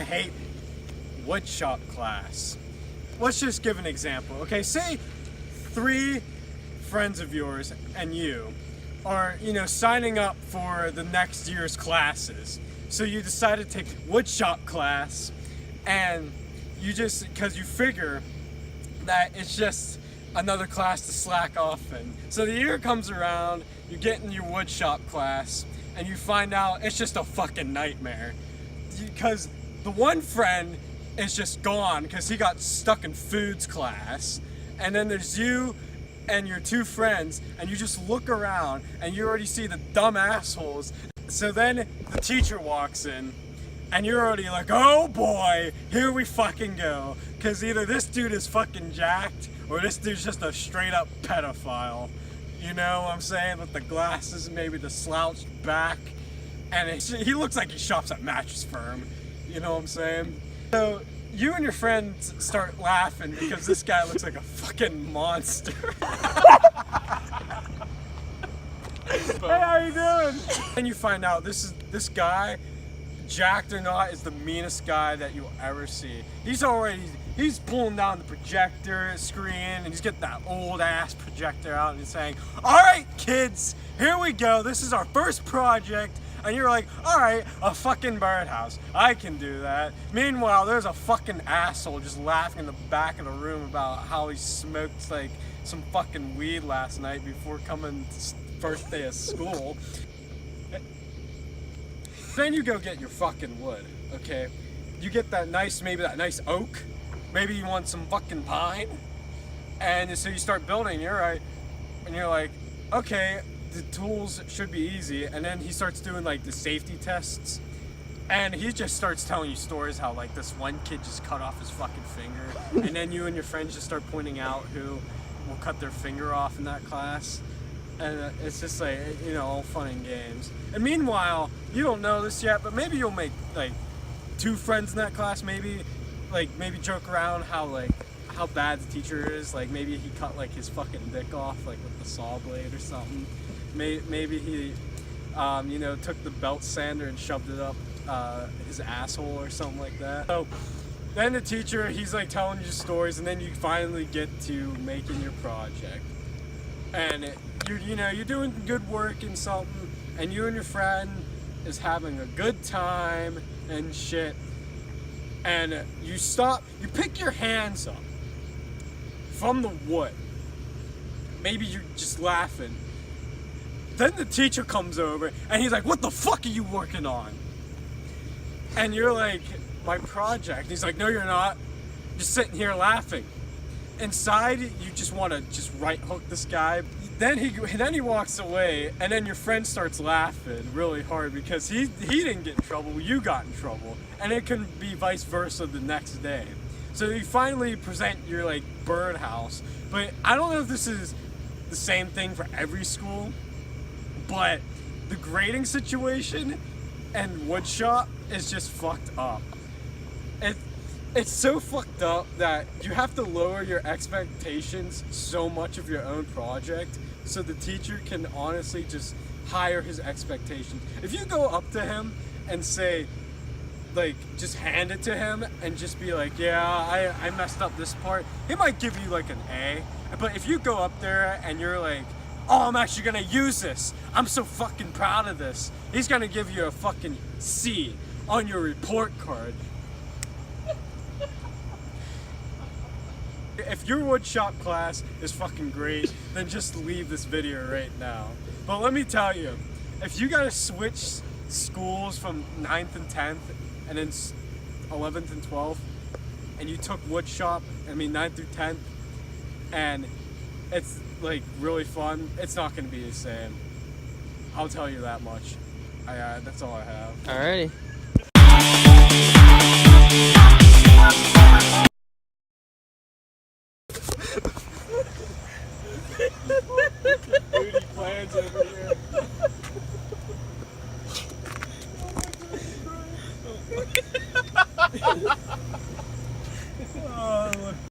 hate woodshop class. Let's just give an example. Okay, say 3 friends of yours and you are, signing up for the next year's classes. So you decide to take woodshop class, and you just, because you figure that it's just another class to slack off in. So the year comes around, you get in your woodshop class, and you find out it's just a fucking nightmare. Because the one friend is just gone because he got stuck in foods class, and then there's you and your 2 friends, and you just look around and you already see the dumb assholes. So then the teacher walks in and you're already like, oh boy, here we fucking go, because either this dude is fucking jacked or this dude's just a straight up pedophile. You know what I'm saying? With the glasses and maybe the slouched back, and he looks like he shops at Mattress Firm. You know what I'm saying? So you and your friends start laughing because this guy looks like a fucking monster. Hey, how you doing? And you find out this guy, jacked or not, is the meanest guy that you'll ever see. He's pulling down the projector screen, and he's getting that old ass projector out and he's saying, all right kids, here we go, this is our first project. And you're like, alright, a fucking birdhouse. I can do that. Meanwhile, there's a fucking asshole just laughing in the back of the room about how he smoked like some fucking weed last night before coming first day of school. Then you go get your fucking wood, okay? You get maybe that nice oak. Maybe you want some fucking pine. And so you start building, you're right. And you're like, okay, the tools should be easy. And then he starts doing like the safety tests, and he just starts telling you stories how like this one kid just cut off his fucking finger, and then you and your friends just start pointing out who will cut their finger off in that class, and it's just like, all fun and games. And meanwhile, you don't know this yet, but maybe you'll make like 2 friends in that class, maybe joke around how bad the teacher is, like maybe he cut like his fucking dick off like with the saw blade or something. Maybe he, took the belt sander and shoved it up his asshole or something like that. So then the teacher, he's like telling you stories, and then you finally get to making your project. And you're doing good work in something, and you and your friend is having a good time and shit. And you pick your hands up from the wood. Maybe you're just laughing. Then the teacher comes over and he's like, what the fuck are you working on? And you're like, my project. He's like, no you're not. Just sitting here laughing. Inside, you just want to just right hook this guy. Then he walks away, and then your friend starts laughing really hard because he didn't get in trouble, you got in trouble. And it can be vice versa the next day. So you finally present your like birdhouse. But I don't know if this is the same thing for every school, but the grading situation and woodshop is just fucked up. It's so fucked up that you have to lower your expectations so much of your own project so the teacher can honestly just higher his expectations. If you go up to him and say, like, just hand it to him and just be like, yeah, I messed up this part, he might give you like an A. But if you go up there and you're like, oh, I'm actually gonna use this, I'm so fucking proud of this, he's gonna give you a fucking C on your report card. If your woodshop class is fucking great, then just leave this video right now. But let me tell you, if you gotta switch schools from 9th and 10th and then 11th and 12th, and you took woodshop, 9th through 10th, and it's like really fun, it's not gonna be the same. I'll tell you that much. That's all I have. Alrighty. Booty plans over here. Oh, look